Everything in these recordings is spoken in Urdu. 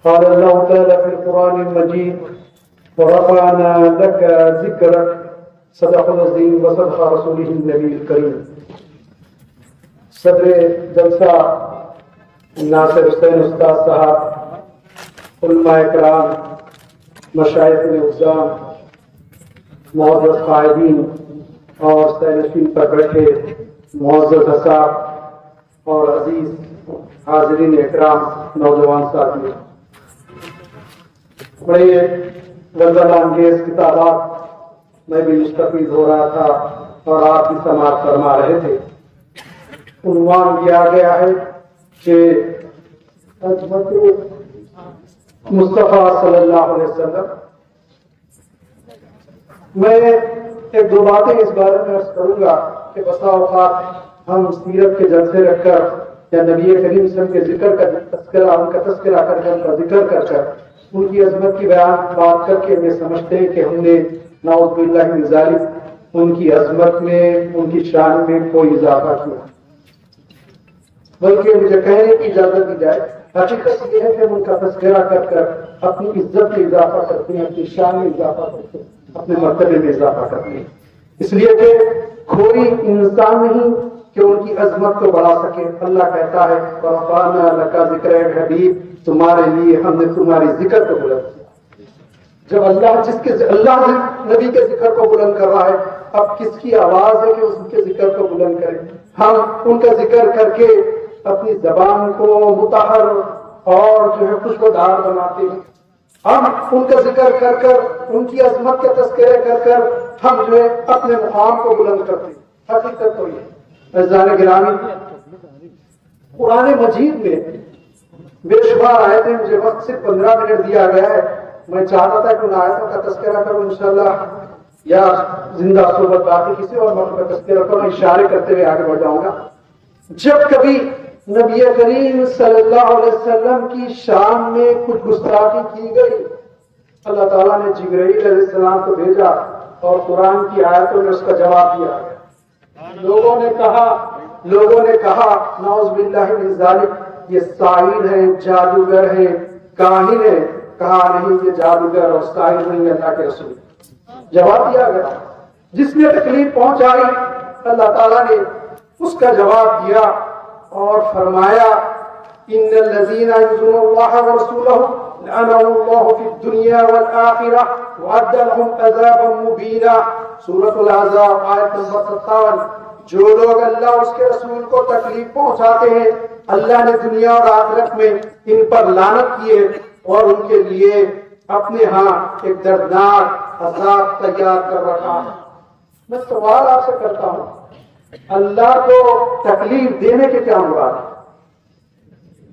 قال الله تعالى في القرآن المجيد ورفعنا لك ذكرك صدق العظيم وصدق رسوله النبي الكريم. صدر جلسہ ناصر حسین استاد صاحب، علماء کرام، مشائخ اعظام، معزز قائدین اور سینشین پر بیٹھے معزز اصحاب اور عزیز حاضرین اکرام، نوجوان ساتھی، بڑے ولولہ انگیز کتابات میں بھی مستفید ہو رہا تھا اور آپ بھی سماعت فرما رہے تھے. عنوان دیا گیا ہے کہ عظمت مصطفیٰ صلی اللہ علیہ وسلم. میں ایک دو باتیں اس بارے میں عرض کروں گا کہ بسا اوقات ہم سیرت کے جلسے رکھ کر یا نبی کریم صلی اللہ علیہ وسلم کے ذکر کا تذکرہ، ان کا تذکرہ کر کر، ان کا ذکر کر کر، ان کی عظمت کی بات کر کے یہ سمجھتے ہیں کہ ہم نے نعوذ باللہ من ذالک ان کی عظمت میں، ان کی شان میں کوئی اضافہ کیا، بلکہ مجھے کہنے کی اجازت دی جائے حقیقت یہ ہے کہ ان کا تذکرہ کر کر اپنی عزت میں اضافہ کرتے ہیں، اپنی شان میں اضافہ کرتے ہیں، اپنے مرتبے میں اضافہ کرتے ہیں. اس لیے کہ کوئی انسان نہیں کہ ان کی عظمت کو بڑھا سکے. اللہ کہتا ہے وَرَفَعْنَا لَكَ ذِكْرَكَ حبیب، تمہارے لیے ہم نے تمہاری ذکر کو بلند کیا. جب اللہ نبی کے ذکر کو بلند کر رہا ہے، اب کس کی آواز ہے کہ اس کے ذکر کو بلند کریں؟ ہم ان کا ذکر کر کے اپنی زبان کو مطہر اور جو ہے خوشبودار بناتے ہیں. ہم ان کا ذکر کر کر، ان کی عظمت کا تذکرہ کر کر ہم جو ہے اپنے مقام کو بلند کرتے ہیں. حقیقت تو یہ عزیزان گرامی، قرآن مجید میں بے شمار آیتیں، مجھے وقت صرف 15 منٹ دیا گیا ہے. میں چاہتا تھا کہ ان آیتوں کا تذکرہ کروں انشاءاللہ، یا زندہ صحبت باقی کسی اور موضوع کا تذکرہ کروں، اشارے کرتے ہوئے آگے بڑھ جاؤں گا. جب کبھی نبی کریم صلی اللہ علیہ وسلم کی شان میں کچھ گستاخی کی گئی، اللہ تعالیٰ نے جبرائیل علیہ السلام کو بھیجا اور قرآن کی آیتوں میں اس کا جواب دیا. لوگوں نے کہا نعوذ باللہ من ذالک، یہ ساحر ہے، جادوگر ہے، کاہن ہے. کہا نہیں، یہ جادوگر اور ساحر نہیں، اللہ کے رسول. جواب دیا گیا. جس نے تکلیف پہنچائی، اللہ تعالیٰ نے اس کا جواب دیا اور فرمایا ان الذين يؤذون الله ورسوله لعنهم الله في الدنيا والآخرة وأعد لهم عذابا مبينا. سورۃ الاحزاب آیت نمبر 57. جو لوگ اللہ اور اس کے رسول کو تکلیف پہنچاتے ہیں، اللہ نے دنیا اور آخرت میں ان پر لعنت کیے اور ان کے لیے اپنے ہاں ایک دردناک عذاب تیار کر رکھا. میں سوال آپ سے کرتا ہوں، اللہ کو تکلیف دینے کے کیا مراد ہے؟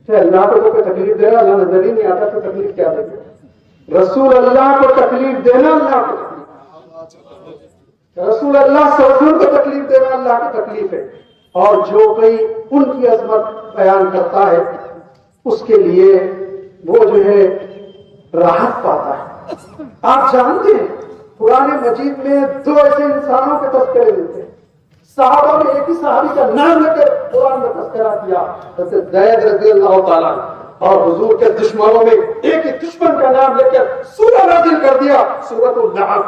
کہ اللہ کو کوئی تکلیف دینا اللہ نظر ہی نہیں آتا تو تکلیف کیا دے گا؟ رسول اللہ کو تکلیف دینا اللہ کو تکلیف، رسول اللہ صلی اللہ علیہ وسلم کو تکلیف دینا اللہ کی تکلیف ہے. اور جو کوئی ان کی عظمت بیان کرتا ہے اس کے لیے وہ جو ہے راحت پاتا ہے. آپ جانتے ہیں قرآن مجید میں 2 ایسے انسانوں کے تذکرے ملتے ہیں. صحابہ میں ایک ہی صحابی کا نام لے کر قرآن میں تذکرہ کیا، حضرت زید رضی اللہ تعالیٰ، اور حضور کے دشمنوں میں ایک ہی دشمن کا نام لے کر سورہ نازل کر دیا، سورۃ النحل.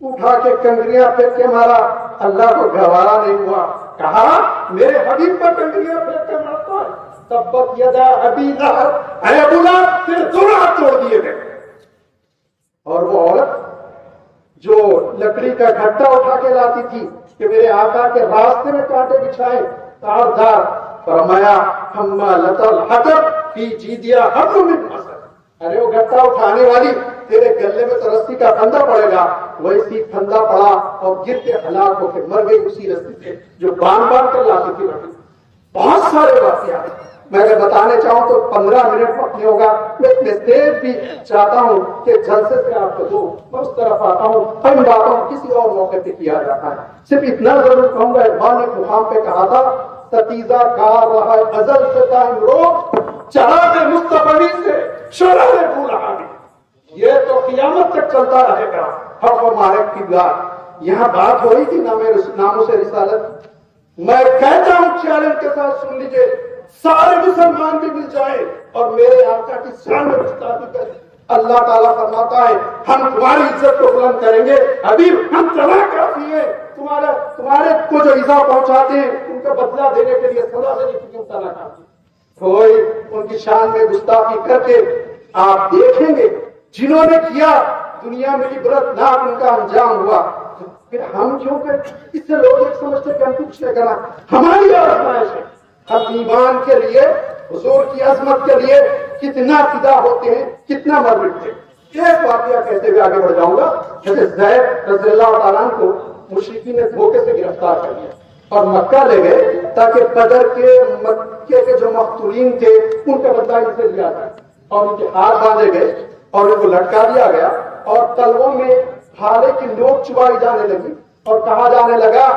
اٹھا کے کنگریاں پھینک کے مارا، اللہ کو گوارا نہیں ہوا. کہا میرے حبیب پر کنگریاں پھینک کے مارتا ہے، تبت یدا ابی لہب، اے ابو لہب پھر دونوں ہاتھ توڑ دیے گئے. اور وہ عورت جو لکڑی کا گھٹا اٹھا کے لاتی تھی کہ میرے آقا کے راستے میں کانٹے بچھائے، تاردار، فرمایا حمالۃ الحطب فی جیدہا حبل من مسد. ارے وہ گھٹا اٹھانے والی، تیرے گلے میں تو رسی کا پھندا پڑے گا. ویسی پھندا پڑا اور گر کے ہلاک ہو کے مر گئی اسی رسی سے جو باندھ کر لاتی تھی. بہت سارے واقعات میں اگر بتانے چاہوں تو 15 منٹ وقت نہیں ہوگا. میں اتنے تیز بھی چاہتا ہوں کہ جلسے سے آپ کو دوں، میں اس طرف آتا ہوں، ان باتوں کسی اور موقع پہ کیا جاتا ہے. صرف اتنا ضرور کہوں گا، اقبال نے مقام پہ کہا تھا ستیزہ کار رہا ہے ازل سے قائم روز، چراغ مصطفی سے شرح بھول رہا ہے. یہ تو قیامت تک چلتا رہے گا. حق و معرف کی بات یہاں بات ہو رہی تھی ناموں سے رسالت. میں کہتا ہوں چیلنج کے ساتھ سن لیجئے، سارے مسلمان بھی مل جائیں اور میرے آقا کی شان میں گستاخی کریں. اللہ تعالیٰ فرماتا ہے ہم تمہاری عزت کو بلند کریں گے. ابھی ہم تمہارا کافی ہے, تمہارے کو جو ایذا پہنچاتے ہیں ان کا بدلہ دینے کے لیے سزا دینے کے لیے تمہارا کافی. کوئی ان کی شان میں گستاخی کر کے آپ دیکھیں گے جنہوں نے کیا دنیا میں عبرت ناک ان کا انجام ہوا. پھر ہم کیوں کہ اس سے لوگ ایک سمجھتے کہ ہم کچھ نہیں کرنا. ہماری آزمائش ہے. ہم ایمان کے لیے حضور کی عظمت کے لیے کتنا فدا ہوتے ہیں, کتنا مر مٹتے ہیں. ایک واقعہ کہتے ہوئے آگے بڑھ جاؤں گا. جیسے زید رضی اللہ تعالیٰ کو مشرکین نے دھوکے سے گرفتار کر لیا اور مکہ لے گئے تاکہ بدر کے مکے کے جو مقتولین تھے ان کا بدلہ ان سے لیا جائے. اور ان کے ہاتھ باندھے گئے اور ان کو لٹکا دیا گیا اور تلووں میں بھالے کی نوک چبائی جانے لگی اور کہا جانے لگا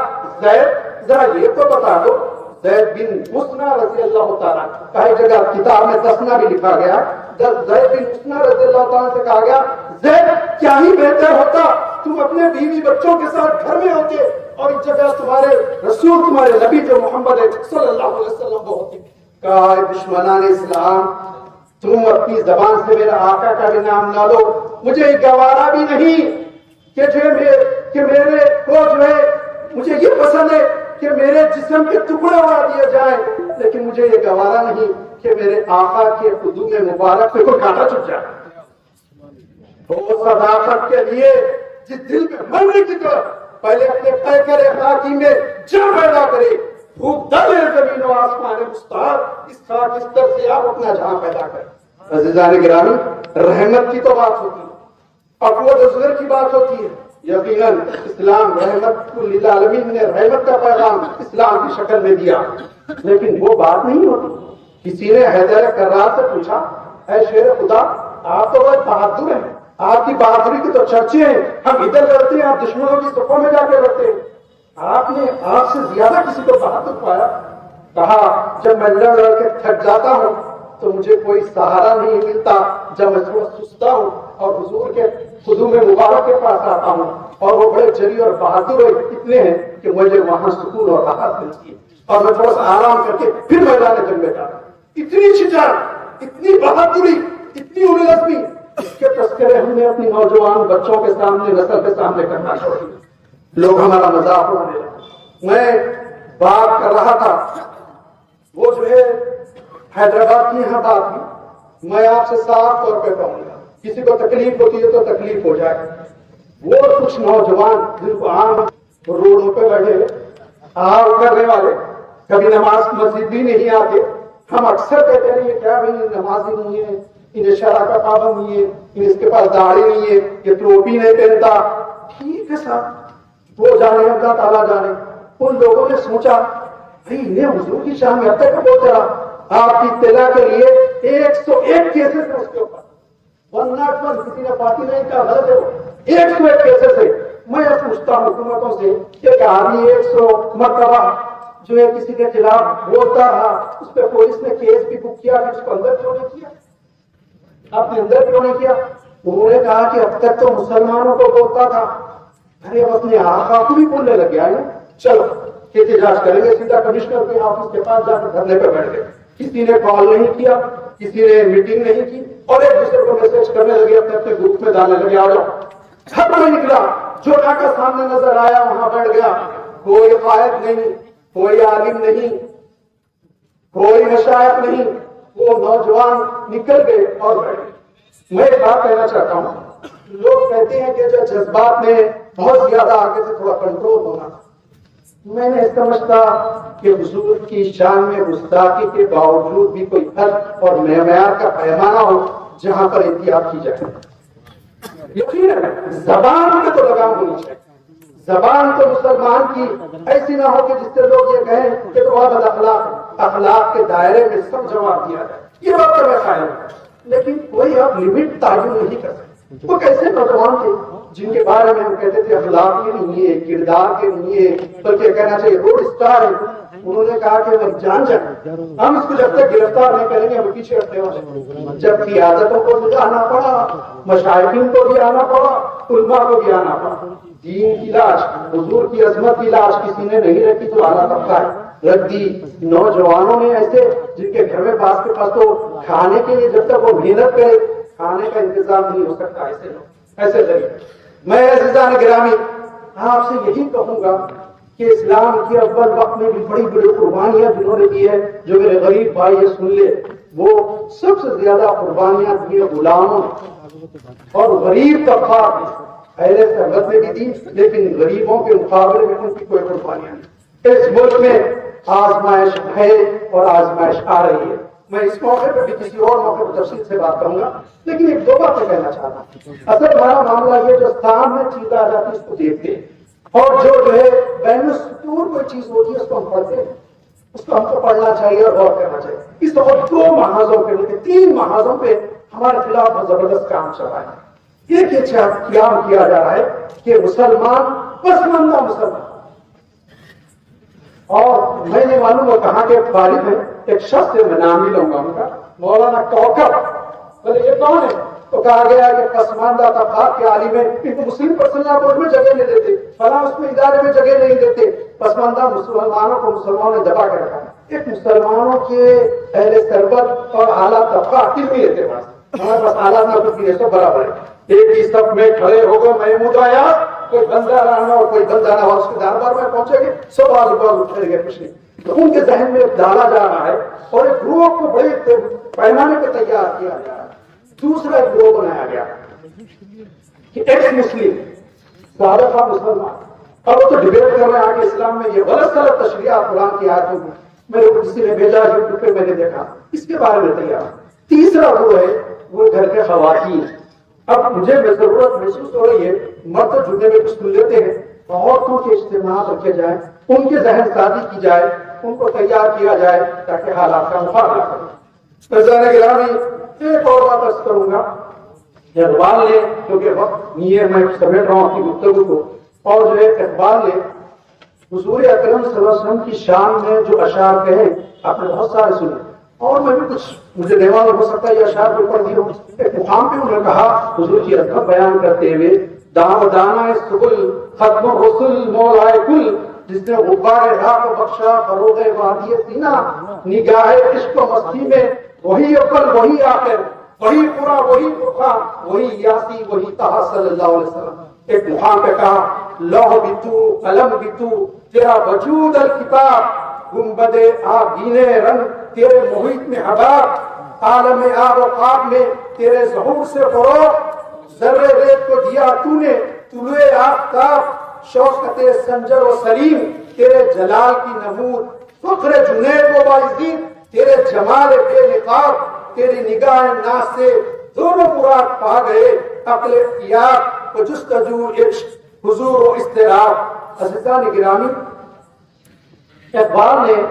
زید ذرا یہ تو بتا دو. زید بن مسنا رضی اللہ تعالیٰ, کئی جگہ کتاب میں تسنا بھی لکھا گیا, زید بن مسنا رضی اللہ تعالیٰ سے کہا گیا زید کیا ہی بہتر ہوتا تم اپنے بیوی بچوں کے ساتھ گھر میں ہوتے اور اس جگہ تمہارے رسول تمہارے نبی جو محمد صلی اللہ علیہ وسلم وہ ہوتے. کہا دشمنان اسلام تم اپنی زبان سے میرا آقا کا بھی نام نہ لو. مجھے گوارا بھی نہیں کہ میرے کو جو ہے مجھے یہ پسند ہے کہ میرے جسم کے ٹکڑے اڑا دیے جائیں, لیکن مجھے یہ گوارا نہیں کہ میرے آقا کے قدوم مبارک پہ کوئی کانٹا چپ جائے. وہ صداقت کے لیے جس دل میں مرنے کی طرف پہلے اپنے پیکر خاکی میں جان پیدا کرے, خوب دلے زمین و آسمان مستعد اس خاک استر سے آپ اپنا جہاں پیدا کرے. عزیزان گرامی, رحمت کی تو بات ہوتی ہے, اقوت ظہر کی بات ہوتی ہے. یقیناً اسلام رحمت للعالمین نے رحمت کا پیغام اسلام کی شکل میں دیا, لیکن وہ بات نہیں ہوتی. کسی نے حیدر کرار سے پوچھا اے شیر خدا آپ تو بہت بہادر ہیں, آپ کی بہادری کی تو چرچے ہیں, ہم ادھر لڑتے ہیں آپ دشمنوں کی صفوں میں جا کے لڑتے ہیں, آپ نے آپ سے زیادہ کسی کو بہادر پایا؟ کہا جب میں لڑ لڑ کے تھک جاتا ہوں تو مجھے کوئی سہارا نہیں ملتا, جب میں تھوڑا سستا ہوں اور حضور کے قدوم مبارک کے پاس آتا ہوں اور وہ بڑے جری اور بہادر اتنے ہیں کہ مجھے وہاں سکون اور راحت ملتی ہے اور میں تھوڑا سا آرام کر کے پھر میدان جنگ میں جاتا ہوں. اتنی شجاعت, اتنی بہادری, اتنی اولو العزمی, اس کے تذکرے ہم نے اپنی نوجوان بچوں کے سامنے, نسل کے سامنے کرنا چھوڑ دیا. لوگ ہمارا مذاق اڑانے لگے. میں بات کر رہا تھا, وہ جو ہے حیدرآباد کی یہاں بات کی, میں آپ سے صاف طور پہ کہوں گا کسی کو تکلیف ہوتی ہے تو تکلیف ہو جائے. وہ کچھ نوجوان جن کو عام روڈوں پہ بیٹھے آؤ کرنے والے کبھی نماز مسجد بھی نہیں آتے, ہم اکثر کہتے ہیں یہ کیا بھائی نمازی نہیں ہے, انہیں شرع کا پابند نہیں ہے, اس کے پاس داڑھی نہیں ہے, یہ ٹوپی نہیں پہنتا. ٹھیک ہے صاحب, وہ جانے اللہ تعالیٰ جانے. ان لوگوں نے سوچا بھائی انہیں حضور کی شان میں اب تک بہت رہا. آپ کی اطلاع کے لیے 101 کیسز ہیں اس کے اوپر, 101, کسی نے پارٹی نہیں کہا غلط ہے, 101 کیسز ہے. میں پوچھتا ہوں حکومتوں سے کہ آدمی 100 مرتبہ جو ہے کسی کے خلاف بولتا رہا, اس پہ پولیس نے کیس بھی بک کیا, اس کو اندر کیوں نہیں کیا, اپنے اندر کیوں نہیں کیا؟ انہوں نے کہا کہ اب تک تو مسلمانوں کو بولتا تھا, ارے اب اپنے آقا کو بھی بولنے لگ گیا ہے. چلو احتجاج کریں گے, سیدھا کمشنر کے آفس کے پاس جا کر دھرنے پہ بیٹھ گئے. کسی نے کال نہیں کیا, کسی نے میٹنگ نہیں کی, اور ایک دوسرے کو میسج کرنے لگے, اپنے اپنے گروپ میں ڈالنے لگے آ جاؤ. چھت میں نکلا, جو کا سامنے نظر آیا وہاں بیٹھ گیا. کوئی قائد نہیں, کوئی عالم نہیں, کوئی مشائخ نہیں, وہ نوجوان نکل گئے اور بیٹھ گئے. میں ایک بات کہنا چاہتا ہوں, لوگ کہتے ہیں کہ جو جذبات میں بہت زیادہ آگے سے تھوڑا کنٹرول ہونا. میں نے سمجھتا کہ حضور کی شان میں گستاخی کے باوجود بھی کوئی حد اور معیار کا پیمانہ ہو جہاں پر احتیاط کی جائے. یقیناً زبان میں تو لگام ہونی چاہیے. زبان تو مسلمان کی ایسی نہ ہو کہ جس سے لوگ یہ کہیں کہ تو بد اخلاق ہے. اخلاق کے دائرے میں سب جواب دیا جائے, یہ بات تو میں قائل ہوں, لیکن کوئی اب لمٹ تعین نہیں کر سکتے. وہ کیسے نوجوان تھے جن کے بارے میں ہم کہتے تھے اخلاق کے نہیں ہے, کردار کے نہیں ہے, بلکہ کہنا چاہیے روڈ اسٹار ہے. انہوں نے کہا کہ ہم جان جائیں, ہم اس کو جب تک گرفتار نہیں کریں گے ہم پیچھے ہٹنے والے. جب قیادتوں کو بھی آنا پڑا, مشائخین کو بھی آنا پڑا, علماء کو بھی آنا پڑا. دین کی لاش, حضور کی عظمت کی لاش کسی نے نہیں رکھی تو اعلیٰ طبقہ ہے رکھ دی. نوجوانوں نے ایسے جن کے گھر میں پاس کے پاس تو کھانے کے لیے جب تک وہ محنت کرے کھانے کا انتظام نہیں ہو سکتا ایسے ذریعے. میں عزیزان گرامی آپ سے یہی کہوں گا کہ اسلام کے اول وقت میں بھی بڑی بڑی قربانیاں جنہوں نے دی ہے, جو میرے غریب بھائی یہ سن لے, وہ سب سے زیادہ قربانیاں دی غلاموں اور غریب طبقات نے. اہل سرحد نے بھی دی, لیکن غریبوں کے مقابلے میں ان کی کوئی قربانیاں نہیں. اس ملک میں آزمائش ہے اور آزمائش آ رہی ہے. میں اس موقع پہ بھی کسی اور موقع پر تفصیل سے بات کروں گا, لیکن ایک دو باتیں کہنا چاہتا ہوں. اصل ہمارا معاملہ یہ جو سامنے چیز آ جاتی ہے اس کو دیکھتے ہیں, اور جو ہے بین السطور کوئی چیز ہوتی ہے اس کو ہم پڑھتے ہیں, اس کو ہم کو پڑھنا چاہیے اور غور کرنا چاہیے. اس وقت دو محاذوں پہ بلکہ تین محاذوں پہ ہمارے خلاف بہت زبردست کام چل رہا ہے. ایک قیام کیا جا رہا ہے کہ مسلمان پسماندہ مسلمان, اور میں نے معلوم وہ کہاں کے فارغ ہے, ایک شخص سے میں نام نہیں لوں گا ان کا, مولانا کوکب. بولے یہ کون ہے؟ تو کہا گیا کہ پسماندہ طبقات کے عالم ہیں, ان کو مسلم پرسنل بورڈ میں جگہ نہیں دیتے, فلاں اس میں ادارے میں جگہ نہیں دیتے. پسماندہ مسلمانوں کو مسلمانوں نے دبا کے رکھا. ایک مسلمانوں کے اہل سربت اور اعلیٰ طبقہ علمی اعتبار سے ہمارے پاس اعلیٰ طبقے سب برابر ہے. ایک ہی صف میں کھڑے ہو گئے محمود آیا, کوئی بندہ رہنا اور کوئی بندہ نہ ہو, اس کے دربار میں پہنچے گے سب آزو بازو اٹھے گئے کچھ نہیں. تو ان کے ذہن میں ڈالا جا رہا ہے اور ایک گروہ کو بڑے پیمانے پہ تیار کیا جا رہا ہے. دوسرا ایک گروہ بنایا گیا کہ ایکس مسلم سابقہ مسلمان, اب وہ تو ڈبیٹ کر رہے ہیں آگے اسلام میں یہ غلط غلط تشریحات قرآن کی آیتوں میں, میرے کو کسی نے بھیجا یوٹیوب پہ میں نے دیکھا, اس کے بارے میں تیار. تیسرا گروہ ہے وہ گھر کے خواتین. اب مجھے ضرورت محسوس ہو رہی ہے, مرد تو جھوٹے میں کچھ سن لیتے ہیں, عورتوں کے اجتماعات رکھے جائیں, ان کے ذہن سازی کی جائے, ان کو تیار کیا جائے تاکہ حالات کا مقابلہ کریں. عزیزان گرامی ایک اور بات عرض کروں گا. اقبال نے, کیونکہ وقت نہیں ہے میں سمیٹ رہا ہوں اپنی گفتگو کو, اور جو ہے اقبال نے حضور اکرم صلی اللہ علیہ وسلم کی شان میں جو اشعار کہے آپ نے بہت سارے سنے, اور میں بھی کچھ مجھے دیوان ہو سکتا ہے یہ اشعار کو پڑھ دیا. ایک مقام پہ انہوں نے کہا حضور کی رکعت بیان کرتے ہوئے, داو دانا سبل ختم رسل مولائے کل, جس نے غبار راہ کو بخشا فروغ وادی سینہ, نگاہ عشق و مستی میں وہی اول وہی آخر, وہی پورا وہی فرقان, وہی یاسی وہی طہ صلی اللہ علیہ وسلم. ایک مقام پہ کہا لوح بھی تو قلم بھی تو, تیرا وجود الکتاب, گنبد آبگینے رنگ تیرے محیط میں حباب, عالم آب و خواب میں تیرے ظہور سے فروغ, ذرے ریت کو دیا تو نے طلوع آفتاب, شوکت سنجر و سلیم تیرے جلال کی نمود, فخر جنید و باعزین تیرے جمال بے نقاب, تیری نگاہ ناز سے دونوں مراد پا گئے, عقل اختیار و جستجو عشق حضور و اضطراب. عزیزان گرامی اقبال نے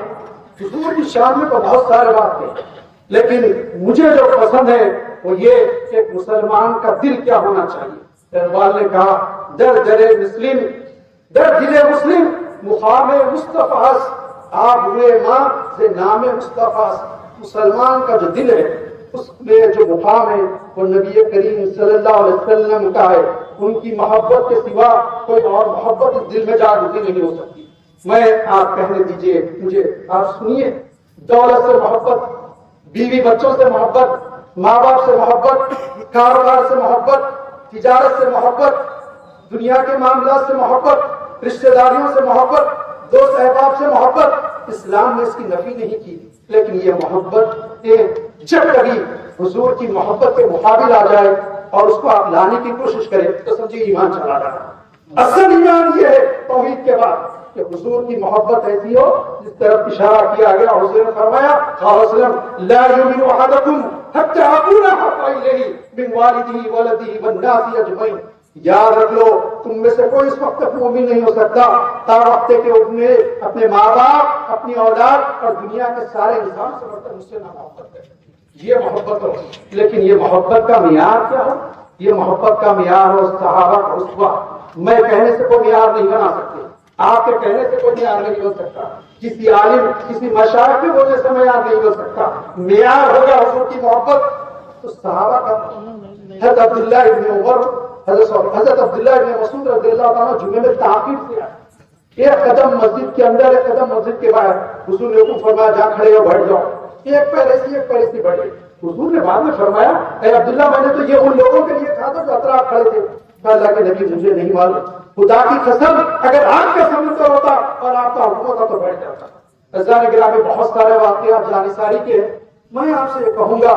حضور کی شان میں تو بہت سارے بات کہے, لیکن مجھے جو پسند ہے وہ یہ کہ ایک مسلمان کا دل کیا ہونا چاہیے. اقبال نے کہا در دل مسلم در دل مسلم مقام مصطفیٰ, آپ ہوئے ماں سے نام مصطفیٰ. مسلمان کا جو دل ہے اس میں جو مقام ہے وہ نبی کریم صلی اللہ علیہ وسلم کا ہے. ان کی محبت کے سوا کوئی اور محبت اس دل میں جاگتی نہیں ہو سکتی. میں آپ کہنے دیجئے مجھے, آپ سنیے, دولت سے محبت, بیوی بچوں سے محبت, ماں باپ سے محبت, کاروبار سے محبت, تجارت سے محبت, دنیا کے معاملات سے محبت, رشتہ داریوں سے محبت, دوست احباب سے محبت, اسلام نے اس کی نفی نہیں کی. لیکن یہ محبت جب کبھی حضور کی محبت کے مقابل آ جائے اور اس کو آپ لانے کی کوشش کریں تو سمجھے ایمان چلا رہا. اصل ایمان یہ ہے توحید کے بعد کہ حضور کی محبت ایسی ہو جس طرف اشارہ کیا گیا. حضور نے فرمایا لا یؤمن احدکم حتی اکون احب الیہ من والدہ ولدہ والناس اجمعین. یاد رکھ لو تم میں سے کوئی اس وقت تک مومن نہیں ہو سکتا تا وقت کہ اپنے ماں باپ, اپنی اولاد اور دنیا کے سارے انسان سے بڑھ کر مجھ سے نہ محبت کرے. یہ محبت ہو, لیکن یہ محبت کا معیار کیا ہو؟ یہ محبت کا معیار ہو صحابہ کا اسوہ. میں کہنے سے کوئی معیار نہیں بنا سکتے, آپ کے کہنے سے کوئی معیار نہیں ہو سکتا, کسی عالم کسی مشائخ کے بولنے سے معیار نہیں ہو سکتا. معیار ہوگا حضور کی محبت تو صحابہ کا. حضرت عبداللہ ابن عمر, حضرت عبداللہ ابن مسعود رضی اللہ عنہ جمعے میں تاخیر سے آئے. ایک قدم مسجد کے اندر, ایک قدم مسجد کے باہر. حضور نے حکم فرمایا جا کھڑے ہو, بیٹھ جاؤ. ایک پہلے سے بڑھے. حضور نے بعد میں فرمایا اے عبداللہ میں نے تو یہ ان لوگوں کے لیے کہا تھا جو اطراف کھڑے تھے. اللہ کے نبی مجھے نہیں معلوم, خدا کی قسم اگر آپ کا سمندر ہوتا اور آپ کا حکم ہوتا تو بیٹھ جاتا. عزیزان گرامی بہت سارے واقعات جانثاری کے ہیں. میں آپ سے کہوں گا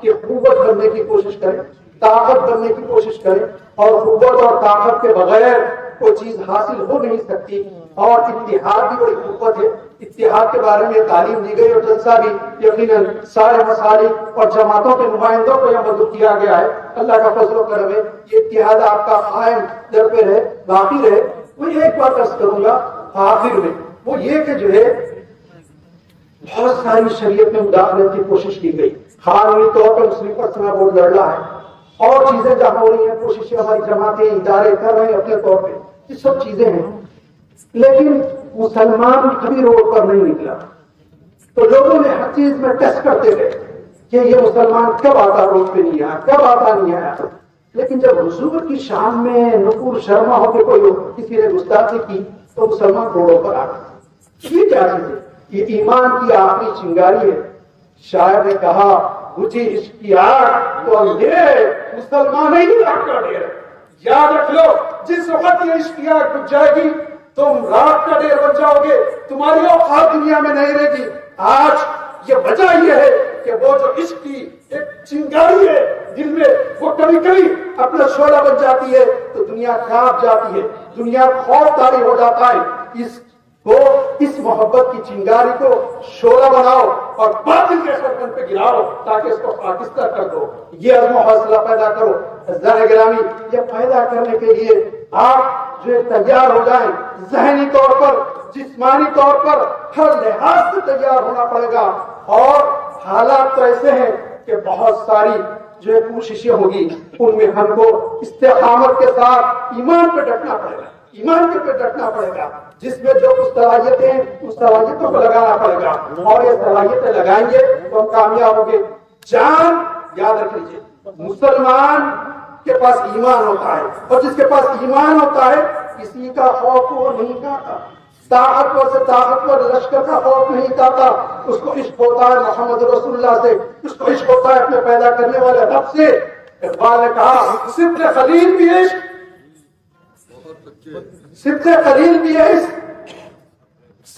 کہ قوت بننے کی کوشش کریں, طاقت بننے کی کوشش کریں, اور قوت اور طاقت کے بغیر کوئی چیز حاصل ہو نہیں سکتی. اور اتحاد بھی بڑی قوت ہے. اتحاد کے بارے میں تعلیم دی گئی اور جلسہ بھی یقیناً سارے مسالک اور جماعتوں کے نمائندوں کو یہ مدعو کیا گیا ہے. اللہ کا فضل و کرم ہے یہ اتحاد آپ کا قائم در پہ رہے, باقی رہے. میں ایک بات عرض کروں گا آخر میں, وہ یہ کہ جو ہے بہت ساری شریعت میں مداخلت کی کوشش کی گئی. قانونی طور پر مسلم پرسنل بورڈ لڑ رہا ہے اور چیزیں جہاں ہو رہی ہیں, کوششیں ہماری جماعتیں ادارے کر رہے ہیں اپنے طور پہ, یہ سب چیزیں ہیں. لیکن مسلمان کبھی روڈ پر نہیں نکلا. تو لوگوں نے ہر چیز میں ٹیسٹ کرتے گئے کہ یہ مسلمان کب آتا روڈ پہ نہیں آیا, کب آتا نہیں آیا. لیکن جب حضور کی شان میں نقور شرما ہو کے کوئی کسی نے گستاخی کی تو مسلمان روڈوں پر آ گئے. یہ کیا چیز ہے؟ یہ ایمان کی آخری چنگاری ہے. شاعر نے کہا بجھی عشق کی آگ تو اندھیرے مسلمان ہی آگ کا ڈھیر. یاد رکھ لو جس وقت یہ عشق کی آگ بجھ جائے گی تم رات کا ڈھیر بن جاؤ گے, تمہاری اوقات دنیا میں نہیں رہے گی. آج یہ وجہ یہ ہے کہ وہ جو عشق کی ایک چنگاری ہے دل میں, وہ کبھی کبھی اپنا شعلہ بن جاتی ہے تو دنیا کانپ جاتی ہے, دنیا خوف داری ہو جاتا ہے. اس محبت کی چنگاری کو شعلہ بناؤ اور باطل کے سرکن پہ گراؤ تاکہ اس کو پاکستہ کر دو. یہ عزم و حوصلہ پیدا کرو. عزیزان گرامی, یہ پیدا کرنے کے لیے آپ جو تیار ہو جائیں, ذہنی طور پر, جسمانی طور پر, ہر لحاظ سے تیار ہونا پڑے گا. اور حالات تو ایسے ہیں کہ بہت ساری جو کوششیں ہوگی ان میں ہم کو استقامت کے ساتھ ایمان پہ ڈٹنا پڑے گا, ایمان کے پہ ڈٹنا پڑے گا. جس میں جو کچھ صلاحیتیں ہیں اس صلاحیتوں کو لگانا پڑے گا, اور یہ صلاحیتیں لگائیں گے تو ہم کامیاب ہوں گے. جان یاد رکھ لیجیے, مسلمان کے پاس ایمان ہوتا ہے, اور جس کے پاس ایمان ہوتا ہے کسی کا خوف وہ نہیں کرتا. طاقتور سے طاقتور لشکر کا خوف نہیں کرتا. اس کو عشق ہوتا ہے محمد رسول اللہ سے, اس کو عشق ہوتا ہے اپنے پیدا کرنے والے رب سے. اقبال نے کہا صدق خلیل بھی عشق, صدق خلیل بھی عشق,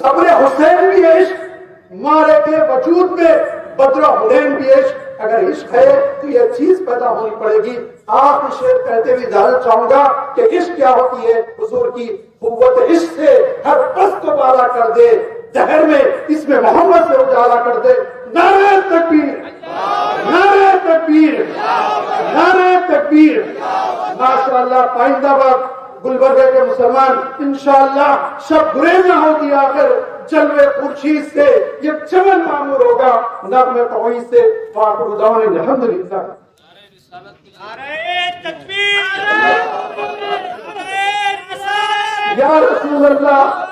صبر حسین بھی عشق, مارے کے وجود میں بدر حسین بھی عشق. اگر عشق ہے تو یہ چیز پیدا ہونی پڑے گی. آپ شعر کہتے ہوئے اجازت چاہوں گا کہ عشق کیا ہوتی ہے. حضور کی قوت عشق سے ہر پست کو بالا کر دے, دہر میں اس میں محمد سے اجالا کر دے. نعرہ تکبیر, نعرہ تکبیر, نعرہ تکبیر. ماشاءاللہ پائندہ باد گلبرگہ کے مسلمان انشاءاللہ شب گریز نہ ہوگی, آخر جلوے خورشید سے یہ چمن معمور ہوگا, نغمے توحید سے. فاخر دعوانا الحمدللہ. یا رسول اللہ.